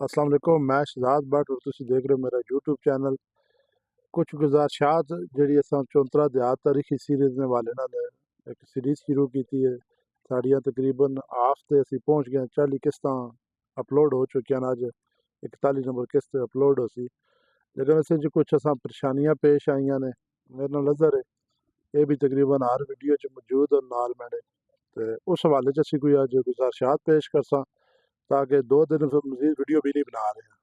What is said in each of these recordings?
अस्सलाम वालेकुम, मैं शहजाद भट्ट और तुसीं देख रहे हो मेरा यूट्यूब चैनल। कुछ गुजारिशात ਜਿਹੜੀ ਅਸਾਂ ਚੌਂਤਰਾ ਦਿਹਾਤ ਤਾਰੀਖੀ ਸੀਰੀਜ਼ ਦੇ ਹਵਾਲੇ ਨਾਲ ਇੱਕ ਸੀਰੀਜ਼ ਸ਼ੁਰੂ ਕੀਤੀ ਹੈ। ਸਾਡੀਆਂ ਤਕਰੀਬਨ ਤੇ ਅਸੀਂ ਪਹੁੰਚ ਗਏ 40 ਕਿਸ਼ਤਾਂ ਅਪਲੋਡ ਹੋ ਚੁੱਕੀਆਂ ਨੇ। ਅੱਜ 41 ਨੰਬਰ ਕਿਸ਼ਤ ਅਪਲੋਡ ਹੋ ਸੀ, ਲੇਕਿन ਇਸ ਵਿੱਚ ਕੁਝ ਅਸਾਂ ਪਰੇਸ਼ਾਨੀਆਂ ਪੇਸ਼ ਆਈਆਂ ਨੇ। ਮੇਰੇ ਨਾਲ ਨਜ਼ਰ ਹੈ ਇਹ ਵੀ ਤਕਰੀਬਨ ਹਰ ਵੀਡੀਓ 'ਚ ਮੌਜੂਦ ਔਰ ਨਾਲ ਮੈਨੇ ਤੇ ਉਸ ਹਵਾਲੇ 'ਚ ਅਸੀਂ ਕੋਈ ਅੱਜ ਗੁਜ਼ਾਰਿशात पेश करसां ताकि 2 दिन फिर मजीद वीडियो भी नहीं बना रहे हैं,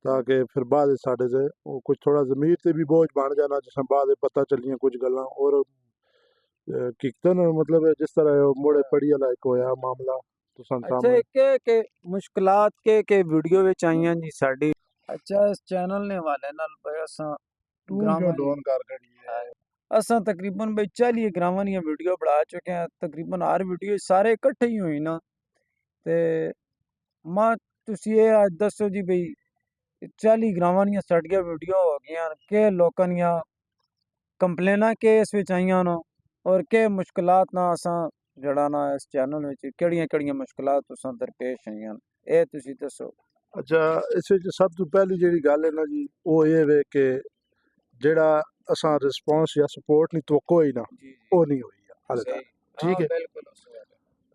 ताकि फिर बाद साढ़े से वो कुछ थोड़ा ज़मीर से भी बोझ बन जाना, जिस बाद पता चलियां कुछ गल्लां और हकीकतन मतलब जिस तरह मोड़े पड़ी वाला एक होया मामला तुसां अच्छा सामने के मुश्किलात के वीडियो विच आईयां जी साडी। अच्छा इस चैनल ने वाले नाल भाई असां ग्रामां डोन कर करी है असां तकरीबन भाई 40 ग्रामां दी वीडियो बना चुके हैं। तकरीबन हर वीडियो सारे इकट्ठे ही होई ना ते मां तुसी ये आज दसो जी भाई 40 ग्रामां दी साडियां वीडियो हो गईयां के लोकां दियां कंप्लेनां के इस विच आईयां न और के मुश्किलात ना असां जड़ा ना इस चैनल विच केड़ियां मुश्किलात तुसां दरपेश आईयां ए तुसी दसो। अच्छा इस विच सब तो पहली जेह्ड़ी गल है ना जी वो ये वे कि जेड़ा असां रिस्पॉन्स या सपोर्ट नहीं तवक्को होई ना वो नहीं हुई हाले तक, ठीक है।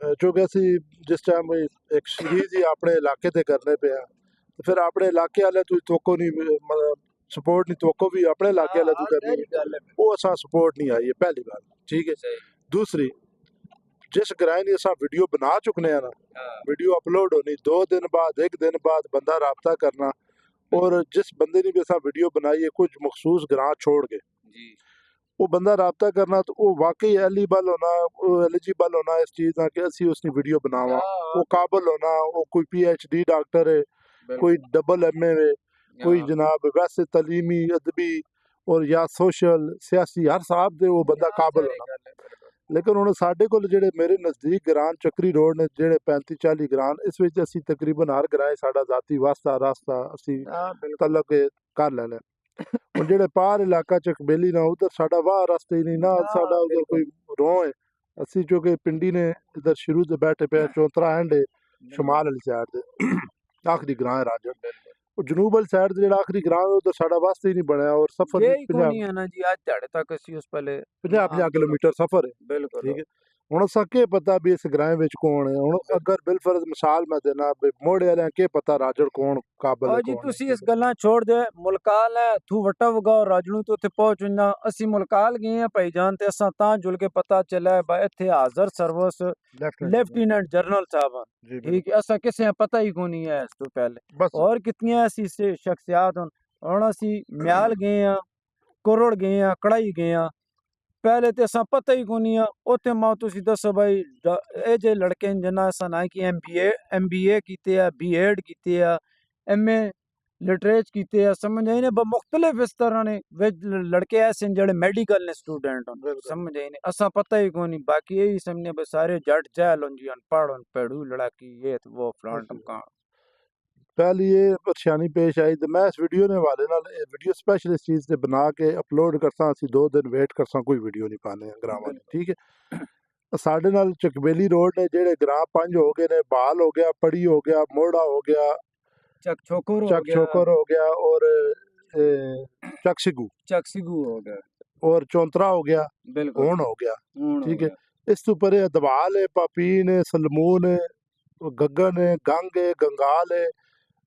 क्योंकि असी जिस टाइम एक सीरीज ही अपने इलाके ते करने पे आ तो फिर अपने इलाके वाले तू तवक्को नहीं मतलब सपोर्ट नहीं तवक्को भी अपने इलाके वाले तू करनी है, वो असां सपोर्ट नहीं आई है पहली बार, ठीक है। दूसरी जिस ग्रां दी असां वीडियो बना चुकने हैं ना, वीडियो अपलोड होनी 2 दिन बाद 1 दिन बाद बंदा राब्ता करना, और जिस बंदे ने भी असां वीडियो बनाई है कुछ मखसूस ग्रां छोड़ के वो बंदा राब्ता करना तो वो वाकई एलिजिबल होना इस चीज़ ना कि असी उसकी वीडियो बनावा, वो काबिल होना, वो कोई PhD डॉक्टर है, कोई डबल MA है, कोई जनाब वैसे तलीमी अदबी और या सोशल सियासी हर साहब दे वो बंदा काबिल होना। लेकिन हुण साडे कोल जेह्ड़े मेरे नज़दीक ग्रां चक्री रोड ने जेह्ड़े 35-40 ग्रां इस विच असी तकरीबन हर ग्रां साडा जाती वास्ता रास्ता असी तलक कर लैने। हुण जेह्ड़े पार इलाका चकबेली ना उधर साडा वाह रास्ते ही नहीं ना, साडा उधर कोई रोह है असी चूंकि पिंडी ने इधर शुरू से बैठे पे चौंतरा एंड है शमाल वाली साइड दे आखिरी ग्रां है राजड़, जनूब वाली साइड जेह्ड़ा आखिरी ग्रां है उधर साडा वास्ता ही नहीं बनया और सफर यही कोनी है ना जी आज ध्याड़े तक असी उस पहले 50 किलोमीटर सफर है, बिल्कुल ठीक है। हुण असां के पता भी इस ग्रां विच कौन है, हुण अगर बिलफर्ज मिसाल मैं देना मोड़े वाले के पता राजड़ कौन काबिल है जी कौन तुसी इस गल्लां छोड़ दे मुलकाल है थू वट्टा वगाओ राजड़ू तो उत्थे पहुंच ना असी मुलकाल गए हैं भाईजान ते असां तां जुल के पता चला है भाई इत्थे हाजर सर्विस लेफ्टिनेंट जनरल साहब, ठीक है। असां किसे पता ही कोनी है इस तो पहले और कितनी ऐसी शख्सियात हुण असी म्याल गए हैं, कुरड़ गए हैं, कड़ाई गए हैं, पहले तो असां पता ही कोनी है। उत्थे मां तुसी दसो भाई ए जे लड़के जिन्ना असां ना कि MBA कीते है, B.Ed कीते है, MA लिटरेच कीते है, समझ आई ने मुख्तलिफ इस तरह ने लड़के ऐसे जेह्ड़े मेडिकल ने स्टूडेंट समझ आई ने असां पता ही कोनी। बाकी यही समझने भाई सारे जट जैल हों जी अनपढ़ हों पेड़ू लड़ाकी ये वो फलान टमकान। पहली ये परेशानी पेश आई तो मैं इस वीडियो ने वाले नाल वीडियो स्पेशल इस चीज़ से बना के अपलोड करसा असी 2 दिन वेट करसा कोई वीडियो नहीं पाने ग्रां वाले, ठीक है। साढ़े नाल चकबेली रोड ने जेह्ड़े ग्रां 5 हो गए ने बाल हो गया, पड़ी हो गया, मोड़ा हो गया, चक छोकर हो गया और चकसिगू हो गया और चौंतरा हो गया, होन हो गया, ठीक है। इस तो परे दवाल है, पापीन है, सलमून है, गगन है, गंग है, गंगाल है,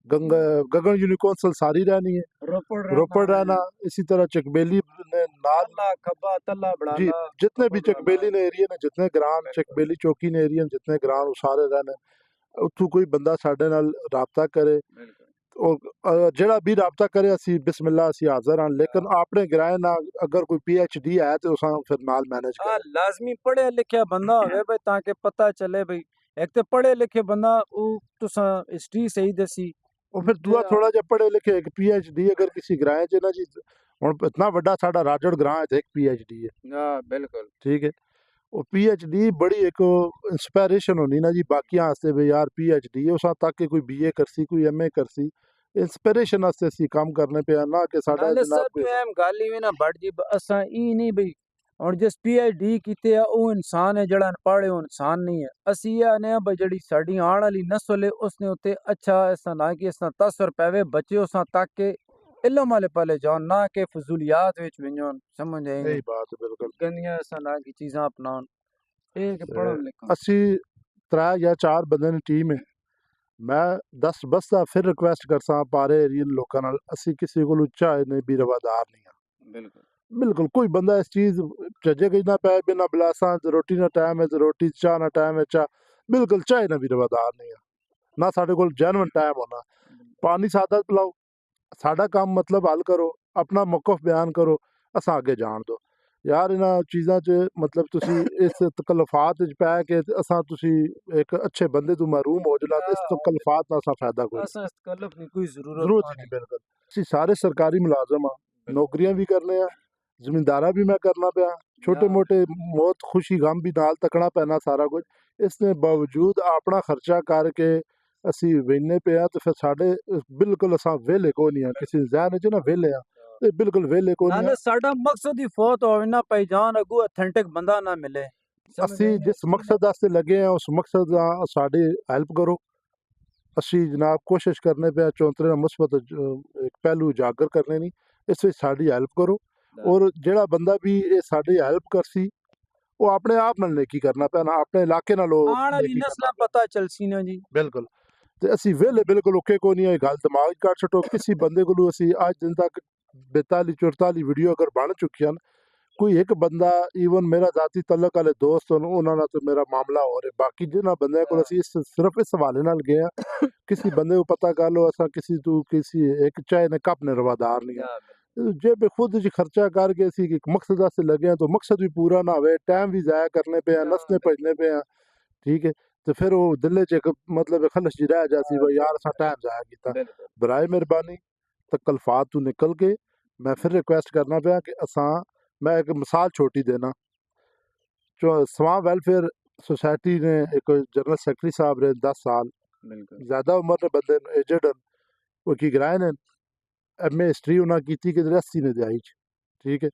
गगन यूनिकॉन्सल सारी रहनी है, रोपड़ रहना, इसी तरह चकबेली ने नाल खब्बा तल्ला जी जितने भी चकबेली ने एरिया ने जितने ग्रां चकबेली चौकी ने एरिया जितने ग्रां सारे रहने उत्थों कोई बंदा साडे नाल राबता करे और जेड़ा भी राबता करे असी बिस्मिल्लाह असी हाज़र हां, लेकिन अपने ग्रां ना अगर कोई PhD है तो उसा फिर नाल मैनेज करे लाजमी पढ़े लिखे बंदा होवे भाई ताकि पता चले भाई एक तो पढ़े लिखे बंदा तुसा हिस्ट्री सही दसी और फिर दूआ थोड़ा जा पढ़े लिखे एक PhD अगर किसी ग्रां च ना जी हुण इतना वड्डा साडा राजड़ ग्रां है एक PhD है बिल्कुल, ठीक है। वो PhD बड़ी एक इंस्पायरेशन होनी ना जी बाकियां आस्ते भी यार PhD है उसा तक कोई BA करसी कोई MA करसी इंस्पिरेशन आस्ते सी काम करने पे ना कि साडा जनाब गल ही ना बड़ जी असां ई नहीं भाई ਹੁਣ ਜਿਸ PhD ਕੀਤੇ ਆ ਉਹ ਇਨਸਾਨ ਹੈ, ਜਿਹੜਾ ਅਨਪੜ੍ਹ ਹੈ ਉਹ ਇਨਸਾਨ ਨਹੀਂ ਹੈ। ਅਸੀਂ ਇਹ ਆਨੇ ਆ ਬਈ ਜਿਹੜੀ ਸਾਡੀ ਆਉਣ ਵਾਲੀ ਨਸਲ ਹੈ ਉਸਨੇ ਉੱਤੇ ਅੱਛਾ ਇਸ ਤਰ੍ਹਾਂ ਨਾ ਕਿ ਇਸ ਤਰ੍ਹਾਂ ਤਸਰ ਪਵੇ, ਬੱਚੇ ਉਸ ਤੱਕ ਕੇ इल्म वाले पले जान, ना के फजूलियात विच विंजन, समझ आई यही बात है बिल्कुल। गंदियां ऐसा ना की चीज़ां अपनान, ये के पढ़न लिखन। ਅਸੀਂ 3 ਜਾਂ 4 ਬੰਦੇ ਦੀ ਟੀਮ ਹੈ। ਮੈਂ 10 ਬਸਦਾ ਫਿਰ ਰਿਕੁਐਸਟ ਕਰਸਾਂ ਪਾਰੇ ਏਰੀਅਨ ਲੋਕਾਂ ਨਾਲ, ਅਸੀਂ ਕਿਸੇ ਕੋਲ ਉੱਚਾ ਨੇ ਵੀ ਰਵਾਦਾਰ ਨਹੀਂ ਹਾਂ। बिल्कुल ਬਿਲਕੁਲ ਕੋਈ ਬੰਦਾ ਇਸ ਚੀਜ਼ ਚੱਜੇ ਗਈ ਨਾ ਪੈ ਬਿਨਾ ਬਲਾਸਾਂ ਰੋਟੀ ਨਾ ਟਾਈਮ ਹੈ ਤੇ ਰੋਟੀ ਚਾਹ ਨਾ ਟਾਈਮ ਹੈ ਚਾਹ, ਬਿਲਕੁਲ ਚਾਹੇ ਨਾ ਵੀ ਰਵਾਦਾਰ ਨਹੀਂ ਆ ਨਾ ਸਾਡੇ ਕੋਲ ਜੈਨੂਇਨ ਟਾਈਮ ਹੋਣਾ। ਪਾਣੀ ਸਾਦਾ ਪਿਲਾਓ, ਸਾਡਾ ਕੰਮ ਮਤਲਬ ਹੱਲ ਕਰੋ, ਆਪਣਾ ਮੌਕਫ ਬਿਆਨ ਕਰੋ, ਅਸਾਂ ਅੱਗੇ ਜਾਣ ਦਿਓ ਯਾਰ। ਇਹਨਾਂ ਚੀਜ਼ਾਂ 'ਚ ਮਤਲਬ ਤੁਸੀਂ ਇਸ ਤਕਲਫਾਤ 'ਚ ਪੈ ਕੇ ਅਸਾਂ ਤੁਸੀਂ ਇੱਕ ਅੱਛੇ ਬੰਦੇ ਤੋਂ ਮहरूम ਹੋ ਜਲਾ, ਇਸ ਤਕਲਫਾਤ ਦਾ ਅਸਾਂ ਫਾਇਦਾ ਕੋਈ तकल्लुफ नहीं, कोई ਜ਼ਰੂਰਤ ਨਹੀਂ। ਬਿਲਕੁਲ ਅਸੀਂ ਸਾਰੇ ਸਰਕਾਰੀ ਮੁਲਾਜ਼ਮ ਆ, ਨੌਕਰੀਆਂ ਵੀ ਕਰਨੇ ਆ, ਜ਼ਿਮੀਂਦਾਰਾ ਵੀ ਮੈਂ ਕਰਨਾ ਪਿਆ, ਛੋਟੇ ਮੋਟੇ ਮੌਤ ਖੁਸ਼ੀ ਗਮ ਵੀ ਨਾਲ ਤੱਕਣਾ ਪੈਣਾ ਸਾਰਾ ਕੁਝ। ਇਸ ਦੇ ਬਾਵਜੂਦ ਆਪਣਾ ਖਰਚਾ ਕਰਕੇ ਅਸੀਂ ਵੇਨੇ ਪਿਆ ਤੇ ਫਿਰ ਸਾਡੇ ਬਿਲਕੁਲ ਅਸਾਂ ਵਿਹਲੇ ਕੋਈ ਨਹੀਂ ਆ, ਕਿਸੇ ਜ਼ਹਿਨ 'ਚ ਨਾ ਵਿਹਲੇ ਆ ਤੇ ਬਿਲਕੁਲ ਵਿਹਲੇ ਕੋਈ ਨਹੀਂ। ਸਾਡਾ ਮਕਸਦ ਹੀ ਫੌਤ ਹੋਵੇ ਨਾ ਪਹਿਚਾਨ, ਅਗੂ ਅਥੈਂਟਿਕ ਬੰਦਾ ਨਾ ਮਿਲੇ। ਅਸੀਂ ਜਿਸ ਮਕਸਦ ਵਾਸਤੇ ਲੱਗੇ ਆ ਉਸ ਮਕਸਦ ਦਾ ਸਾਡੀ ਹੈਲਪ ਕਰੋ। ਅਸੀਂ ਜਨਾਬ ਕੋਸ਼ਿਸ਼ ਕਰਨੇ ਪਿਆ ਚੌਂਤਰੇ ਦਾ ਮੁਸਬਤ ਇੱਕ ਪਹਿਲੂ ਉਜਾਗਰ ਕਰਨੇ ਨਹੀਂ, ਇਸ ਵਿੱਚ ਸਾਡੀ ਹੈਲਪ ਕਰੋ। ਔਰ ਜਿਹੜਾ ਬੰਦਾ ਵੀ ਇਹ ਸਾਡੀ ਹੈਲਪ ਕਰਸੀ ਉਹ ਆਪਣੇ ਆਪ ਨਾਲ ਨੇਕੀ ਕਰਨਾ ਪੈਣਾ, ਆਪਣੇ ਇਲਾਕੇ ਨਾਲ ਉਹ ਨਸਲਾਂ ਪਤਾ ਚਲਸੀ ਨਾ ਜੀ। ਬਿਲਕੁਲ। ਤੇ ਅਸੀਂ ਵਿਹਲੇ ਬਿਲਕੁਲ ਓਕੇ ਕੋਈ ਨਹੀਂ, ਇਹ ਗੱਲ ਦਿਮਾਗ 'ਚ ਕੱਢ ਛੱਡੋ। ਕਿਸੇ ਬੰਦੇ ਕੋਲੋਂ ਅਸੀਂ ਅੱਜ ਦਿਨ ਤੱਕ 42 44 ਵੀਡੀਓ ਅਗਰ ਬਣ ਚੁੱਕੀਆਂ, ਕੋਈ ਇੱਕ ਬੰਦਾ ਈਵਨ ਮੇਰਾ ਜ਼ਾਤੀ ਤਲਕ ਵਾਲੇ ਦੋਸਤ ਹੋਣ ਉਹਨਾਂ ਨਾਲ ਤਾਂ ਮੇਰਾ ਮਾਮਲਾ ਹੋ ਰਿਹਾ। ਬਾਕੀ ਜਿਨ੍ਹਾਂ ਬੰਦਿਆਂ ਕੋਲ ਅਸੀਂ ਸਿਰਫ ਇਸ ਹਵਾਲੇ ਨਾਲ ਗਏ ਆ, ਕਿਸੇ ਬੰਦੇ को पता कर लो असा किसी तू किसी एक चाय ने कप ने रवादार नहीं है। जे पे खुद च खर्चा करके असी एक मकसद वास्ते लगे तो मकसद भी पूरा ना हो, टाइम भी ज़ाया करने पे, नसने भजने पे, ठीक है। तो फिर वो दिल च एक मतलब खलश जी रह जाती भाई यार असा टाइम ज़ाया किया। बराए मेहरबानी तकल्फात तू निकल के मैं फिर रिक्वेस्ट करना पाया कि असा, मैं एक मिसाल छोटी देना, जो स्वां वेलफेयर सोसाइटी ने एक जनरल सैकटरी साहब रहे 10 साल, ज़्यादा उम्र ने बंदे एजड वो की गराए ने MA हिस्ट्री उन्हें की कि 80 ने दिहाई, ठीक है।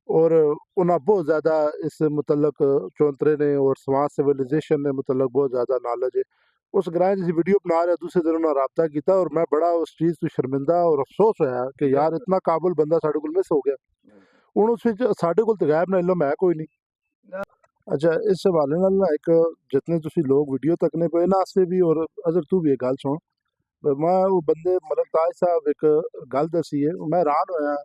और उन्हें बहुत ज़्यादा इस मुतलक चौंतरे ने और समाज सिविलाइजेशन ने मुतलक बहुत ज़्यादा नॉलेज है। उस गराए जिस वीडियो बना रहे दूसरे दिन उन्हें रबता किया और मैं बड़ा उस चीज़ तो शर्मिंदा और अफसोस होया कि यार इतना काबुल बंदा साढ़े को मिस हो गया। हूँ उस साढ़े को तो गैब ना इलम है कोई नहीं। अच्छा इस हवाले नाल ना एक जितने तुसी लोग वीडियो तकने पे ना आस्ते भी और अगर तू भी एक गल सुन, मैं वो बंदे मलक ताज साहब एक गल दसी है, मैं हैरान होया।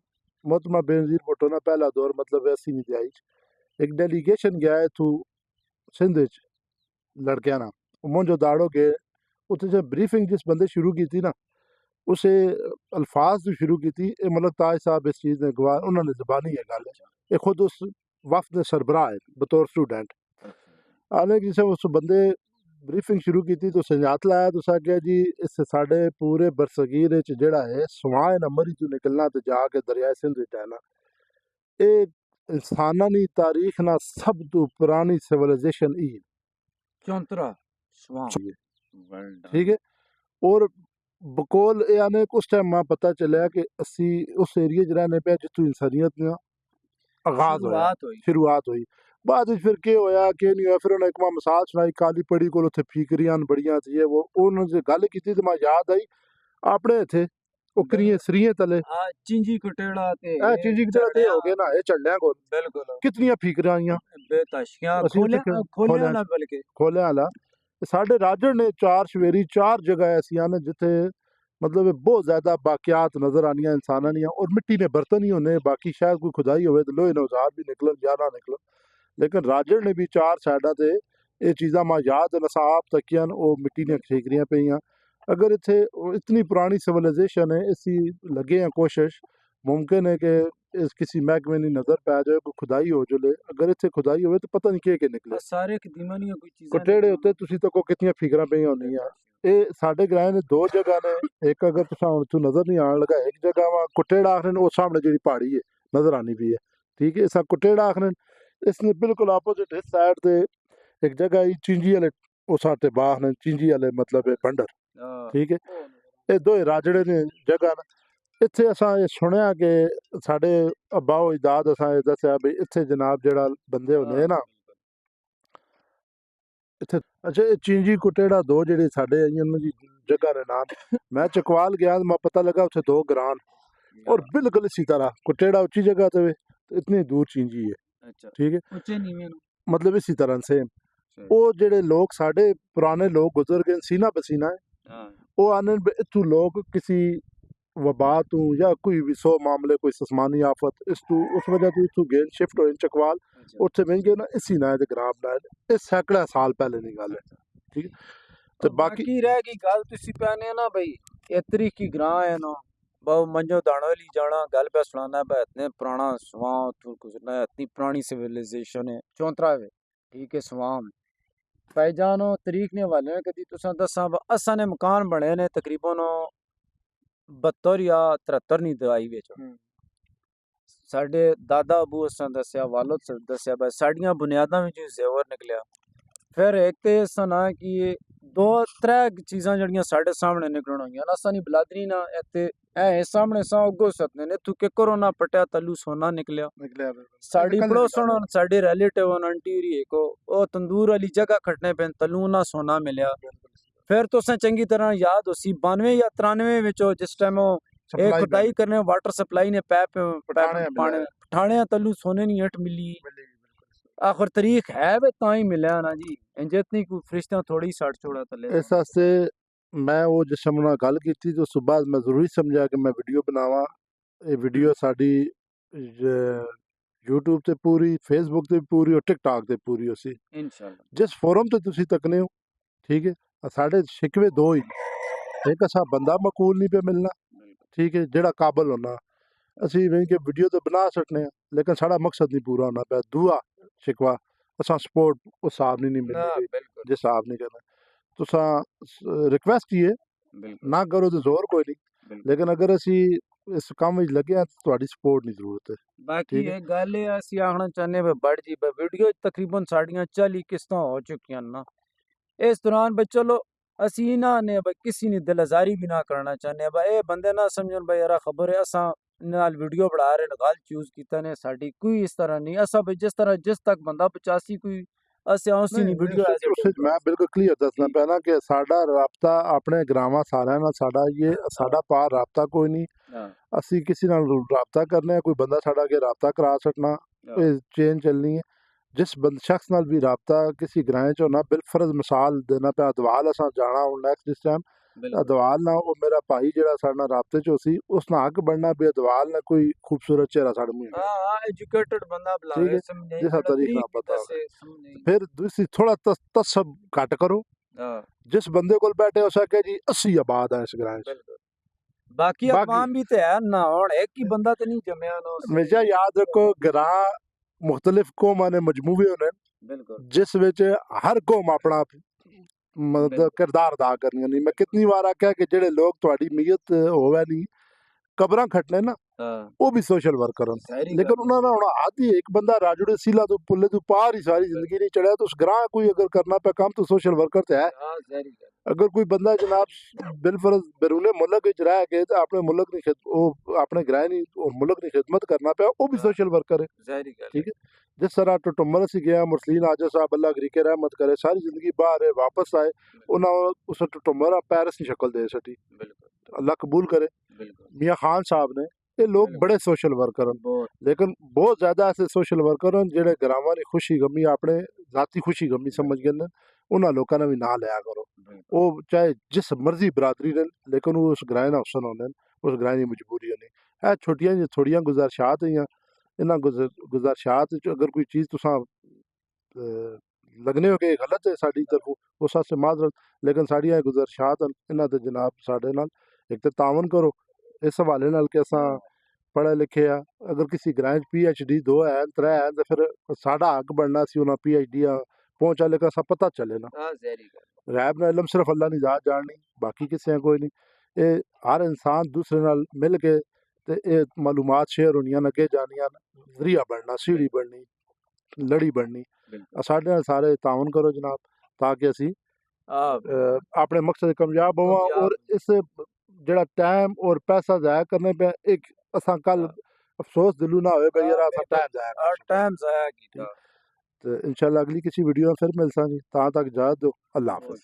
मोहतरमा बेनज़ीर भुट्टो ना पहला दौर मतलब ऐसी नहीं दिहाई एक डेलीगेशन गया है तू सिंध लड़कियां ना मुंजो दाड़ो गए उत्थे जब ब्रीफिंग जिस बंदे शुरू की थी ना उसे अल्फाज जो शुरू की थी ये मलक ताज साहब इस चीज़ ने गवाह उन्होंने ज़बानी है गल ये खुद उस वफ्द ने सरबराह है बतौर स्टूडेंट। हालांकि जैसे उस बंदे ब्रीफिंग शुरू की थी तो संजात लाया तो क्या जी इस साढ़े पूरे बरसगीर जड़ा है सुहा ना मरी तो निकलना तो जाके दरिया सिंध रहना, ये इंसानी तारीख ना सब तो पुरानी सिविलाइजेशन ही चौंतरा ठीक है। और बकोल यानी उस टाइम मैं पता चलिया कि असी उस एरिए च रहने पे जितों इंसानियत ने आगाज होया शुरुआत हुई। बाद फिर के होया के नहीं होया, फिर उन्हें एक मिसाल सुनाई काली पड़ी को उत्थे फीकरियां बड़ियां थी वो उन्होंने गल की थी तो मैं याद आई अपने इत्थे ਉਹ ਕਰੀਏ ਸਰੀਏ ਤਲੇ ਚਿੰਜੀ ਕਟੇੜਾ ਤੇ ਚਿੰਜੀ ਕਟੇੜਾ ਤੇ ਹੋ ਗਏ ਨਾ ਇਹ ਚੱਲਿਆ ਕੋਲ ਬਿਲਕੁਲ ਕਿਤਨੀਆਂ ਫੀਕਰਾਂ ਆਈਆਂ ਬੇਤਸ਼ੀਆਂ ਖੋਲਿਆ ਨਾ ਬਲਕਿ ਖੋਲਿਆ ਵਾਲਾ ਸਾਡੇ ਰਾਜੜ ਨੇ 4 ਸਵੇਰੀ 4 ਜਗ੍ਹਾ ਐਸੀਆਂ ਨੇ ਜਿੱਥੇ मतलब बहुत ज़्यादा बाकियात नज़र आनियाँ इंसाना नहीं और मिट्टी ने बर्तन ही होने, बाकी शायद कोई खुदाई हो तो लोहे नौजार भी निकलन या ना निकलन, लेकिन राजड़ ने भी 4 साइडा से ये चीज़ा मैं याद नसा आप तकियां वो मिट्टी ने ठेकरियां पेइयां। अगर इत्थे इतनी पुरानी सिविलाइजेशन है इसी लगे हैं कोशिश मुमकिन है कि इस किसी महकमे की नज़र पै जाए कोई खुदाई हो जाए, अगर इत्थे खुदाई हो तो पता नहीं के निकले सारे कदीमा नहीं कोई चीज़ कटेड़े उत्ते तुसी तो को कितनी फिकरां पेइयां होनियां। ये साढ़े ग्राए ने 2 जगह ने, एक अगर तू नज़र नहीं आने लगा एक जगह वहाँ कुटेड़ा आखने वो सामने जी पहाड़ी है नज़र आनी भी है, ठीक है। इस कुटेड़ा आखने इसने बिल्कुल अपोजिट इस साइड से एक जगह ही चिंजी वाले उस साटे बाह ने चिंजी वाले मतलब है बंडर, ठीक है। ये 2 राजड़े ने जगह न ਇੱਥੇ ਅਸਾਂ ਇਹ ਸੁਣਿਆ ਕਿ ਸਾਡੇ ਅਬਾਓ ਇਜਾਦ ਅਸਾਂ ਇਹ ਦੱਸਿਆ ਵੀ ਇੱਥੇ ਜਨਾਬ ਜਿਹੜਾ ਬੰਦੇ ਹੁੰਦੇ ਨਾ ਇੱਥੇ ਅੱਛਾ ਇਹ ਚਿੰਜੀ ਕੁਟੇੜਾ ਦੋ ਜਿਹੜੇ ਸਾਡੇ ਆਈਆਂ ਜੀ जगह है नाम मैं चकवाल गया मैं पता लगा उसे 2 ग्रान और बिल्कुल इसी तरह कुटेड़ा ऊंची जगह पे इतनी दूर चींजी है ठीक है ਉੱਚੇ ਨੀਵੇਂ ਨੂੰ मतलब इसी तरह सेम वो जेड़े लोग साढ़े पुराने लोग गुजर गए सीना पसीना है वो आने इतू लोग किसी वबा तू या कोई भी 100 मामले कोई आसमानी आफत इस तू उस वजह तो इतू गए शिफ्ट होए चकवाल उत्थे बन गए ना इसी ना ते ग्राम बनाए इस सैकड़ा साल पहले की गल है ठीक है ਤੇ ਬਾਕੀ ਰਹਿ ਗਈ ਗੱਲ ਤੁਸੀਂ ਪੈਨੇ ਨਾ ਬਈ ਇਹ ਤਰੀਕੀ ਗ੍ਰਾਂ ਹੈ ਨਾ ਬਹੁ ਮੰਜੋ ਦਾਣੋ ਲਈ ਜਾਣਾ ਗੱਲ ਪੈ ਸੁਣਾਣਾ ਬੈ ਇਤਨੇ ਪੁਰਾਣਾ ਸਵਾਂ ਤੂੰ ਕੁਝ ਨਾ ਇਤਨੀ ਪੁਰਾਣੀ ਸਿਵਲਾਈਜੇਸ਼ਨ ਹੈ ਚੌਂਤਰਾ ਵੇ ਠੀਕ ਹੈ ਸਵਾਂ ਭਾਈਜਾਨੋ ਤਰੀਕ ਨੇ ਵਾਲੇ ਕਦੀ ਤੁਸੀਂ ਦੱਸਾਂ ਅਸਾਂ ਨੇ ਮਕਾਨ ਬਣੇ ਨੇ ਤਕਰੀਬਨ 72 ਜਾਂ 73 ਨਹੀਂ ਦਵਾਈ ਵਿੱਚ ਸਾਡੇ ਦਾਦਾ ਅਬੂ ਅਸਾਂ ਦੱਸਿਆ ਵਾਲਦ ਦੱਸਿਆ ਬਈ ਸਾਡੀਆਂ ਬੁਨਿਆਦਾਂ ਵਿੱਚ ਜ਼ੇਵਰ ਨਿਕਲਿਆ ਫਿਰ ਇੱਕ ਤੇ ਸਨਾ ਕਿ 2-3 ਚੀਜ਼ਾਂ ਜਿਹੜੀਆਂ ਸਾਡੇ ਸਾਹਮਣੇ ਨਿਕਲਣ ਹੋਈਆਂ ਨਾ ਸਾਨੀ ਬਲਾਦਰੀ ਨਾ ਇੱਥੇ ਇਹ ਸਾਹਮਣੇ ਸਾ ਉਗੋ ਸਕਨੇ ਨੇ ਤੂੰ ਕਿ ਕਰੋਨਾ ਪਟਿਆ ਤਲੂ ਸੋਨਾ ਨਿਕਲਿਆ ਸਾਡੀ ਪੜੋਸਣ ਸਾਡੇ ਰਿਲੇਟਿਵ ਆਂਟੀ ਰੀ ਕੋ ਉਹ ਤੰਦੂਰ ਵਾਲੀ ਜਗ੍ਹਾ ਖਟਨੇ ਪੈਨ ਤਲੂ ਨਾ ਸੋਨਾ ਮਿਲਿਆ ਫਿਰ ਤੁਸਾਂ ਚੰਗੀ ਤਰ੍ਹਾਂ ਯਾਦ ਹੋਸੀ 92 ਜਾਂ 93 ਵਿੱਚ ਜਿਸ ਟਾਈਮ ਉਹ ਇਹ ਖੁਦਾਈ ਕਰਨੇ ਵਾਟਰ ਸਪਲਾਈ ਨੇ ਪੈਪ ਪਾਣੀ ਪਠਾਣਿਆ ਤਲੂ ਸੋਨੇ ਨਹੀਂ ਹਟ ਮਿਲੀ आखिर तारीख है वे ताई मिलिया ना जी इंज इतनी कोई फरिश्ता थोड़ी सड़ छोड़ा तले इस वास्ते मैं वो जिस समय गल की थी तो सुबह मैं जरूरी समझा कि मैं वीडियो बनावा ये वीडियो साड़ी यूट्यूब ते पूरी फेसबुक ते पूरी और टिकटॉक ते पूरी होसी इंशाल्लाह जिस फोरम ते तुसी तकने हो ठीक है साढ़े शिकवे दो ही एक असा बंदा मकूल नहीं पे मिलना ठीक है जेड़ा काबल होना असी वहीं के वीडियो तो बना सकने लेकिन साड़ा मकसद नहीं पूरा होना पे दुआ शिकवा असा सपोर्ट उस हिसाब नहीं मिलनी जिस हिसाब नहीं करना तुसा रिक्वेस्ट ही है ना करो तो जोर कोई नहीं लेकिन अगर असी इस काम में लगे हैं तो ਤੁਹਾਡੀ सपोर्ट नहीं जरूरत है बाकी ये गल है ਅਸੀਂ ਆਖਣਾ ਚਾਹਨੇ ਵੇ ਬੜ ਜੀ ਵੀਡੀਓ ਤਕਰੀਬਨ ਸਾਡੀਆਂ 40 ਕਿਸ਼ਤਾਂ ਹੋ ਚੁੱਕੀਆਂ ਨਾ ਇਸ ਦੌਰਾਨ ਬਈ ਚਲੋ ਅਸੀਂ ਨਾ ਨੇ ਬਈ ਕਿਸੇ ਨੇ ਦਿਲਜ਼ਾਰੀ ਵੀ ਨਾ ਕਰਨਾ ਚਾਹਨੇ ਬਈ ਇਹ ਬੰਦੇ ਨਾ ਸਮਝਣ ਬਈ ਯਾਰ ਖਬਰ ਹੈ ਅਸਾਂ ਨਾਲ ਵੀਡੀਓ ਬਣਾ ਰਹੇ ਨੇ ਗੱਲ ਚੂਜ਼ ਕੀਤਾ ਨੇ ਸਾਡੀ ਕੋਈ ਇਸ ਤਰ੍ਹਾਂ ਨਹੀਂ ਅਸਾਂ ਬਈ ਜਿਸ ਤਰ੍ਹਾਂ ਜਿਸ ਤੱਕ ਬੰਦਾ 85 ਕੋਈ ਅਸੀਂ ਉਸੇ ਨਹੀਂ ਵੀਡੀਓ ਮੈਂ ਬਿਲਕੁਲ ਕਲੀਅਰ ਦੱਸਣਾ ਪੈਣਾ ਕਿ ਸਾਡਾ ਰਾਬਤਾ ਆਪਣੇ ਗਰਾਵਾਂ ਸਾਰਿਆਂ ਨਾਲ ਸਾਡਾ ਪਾਰ ਰਾਬਤਾ ਕੋਈ ਨਹੀਂ ਅਸੀਂ ਕਿਸੇ ਨਾਲ ਰਾਬਤਾ ਕਰਨਾ ਕੋਈ ਬੰਦਾ ਸਾਡਾ ਕੇ ਰਾਬਤਾ ਕਰਾ ਸਕਣਾ ਇਹ ਚੇਨ ਚੱਲਣੀ ਹੈ जिस शख्स नाल भी राबता किसी ग्रां च होना बिलफरज मिसाल देना पे अदवाल असां जाना हूँ नैक्सट जिस टाइम अदवाल ना वो मेरा भाई जेड़ा साढ़े नाल राबते च होसी उस ना अग बढ़ना भी अदवाल ना कोई खूबसूरत चेहरा साढ़े मुंह हां एजुकेटेड बंदा बुलावे समझे जिस तरीके ना पता फिर दूसरी थोड़ा तसब घट करो जिस बंदे कोल बैठे हो सके जी 80 आबाद है इस ग्रां च बाकी अवाम भी ते है ना हुन एक ही बंदा ते नहीं जमया ना हमेशा याद रखो ग्रां मुख्तलिफ कौमां ने मजमूए होने जिस विच हर कौम अपना मतलब किरदार अदा करनी नहीं मैं कितनी बार आख्या कि जेड़े लोग तुहाडी नीयत होवे नहीं कबरां खटने ना वो भी सोशल वर्कर लेकिन उन्होंने हुण आदि एक बंदा राजड़े सीला तो पुल्ले तो पार ही सारी जिंदगी नहीं चढ़िया तो उस ग्रां कोई अगर करना पे काम तो सोशल वर्कर तो है अगर कोई बंदा जनाब बिलफरज बैरूने मुल्क रह के अपने मुल्क की अपने ग्रां की मुल्क की खिदमत करना पे वो भी सोशल वर्कर है ठीक है जिस तरह टुटुम्बर से गया मुरसलीन आजा साहब अल्लाह गरीके रहमत करे सारी जिंदगी बाहर है वापस आए उन्होंने उस टुटुम्बर पैरिस की शक्ल दे सकी अल्लाह कबूल करे मियाँ खान साहब ने ये लोग बड़े सोशल वर्कर हैं लेकिन बहुत ज्यादा ऐसे सोशल वर्कर हैं जेड़े ग्रामां दी खुशी गमी अपने जाती खुशी गमी समझ गए ने उन्होंने लोगों ने भी ना लिया करो वो चाहे जिस मर्जी बरादरी ने लेकिन वो उस ग्रां दा हुसन होंदे उस ग्रां दी मजबूरी नहीं है छोटियां थोड़ियां गुजारिशात हैं इन्हां गुजारिशात अगर कोई चीज़ तुसां लगने हो कि गलत है साड़ी तरफों उस से माजरत लेकिन साड़ियां गुजारिशात इन्हां ते जनाब साडे नाल एक तो तावन करो इस हवाले नाल कि असां पढ़े लिखे आ अगर किसी ग्रां PhD 2 है 3 है तो फिर साडा हक बनना सी उन्हां PhD पहुंचा लेकर असां पता चले ना गैब ना इल्म सिर्फ अल्लाह नी जात जाननी बाकी किसी कोई नहीं ये हर इंसान दूसरे नाल मिल के ते ये मालूमात शेयर होनियां अगे जानियां जरिया बनना सीढ़ी बननी लड़ी बननी साडे नाल सारे तावन करो जनाब ताकि असी अपने मकसद कामयाब होवां और इस ਜਿਹੜਾ ਟਾਈਮ ਔਰ ਪੈਸਾ ਜ਼ਾਇਆ करने पे एक असां कल अफसोस दिलू ना होए भाई यार असां टाइम ਜ਼ਾਇਆ कर छुड़िया। टाइम जाया कीता तो इंशाल्लाह अगली किसी वीडियो में फिर मिलसा जी, ता तक इजाजत दो, अल्लाह हाफिज।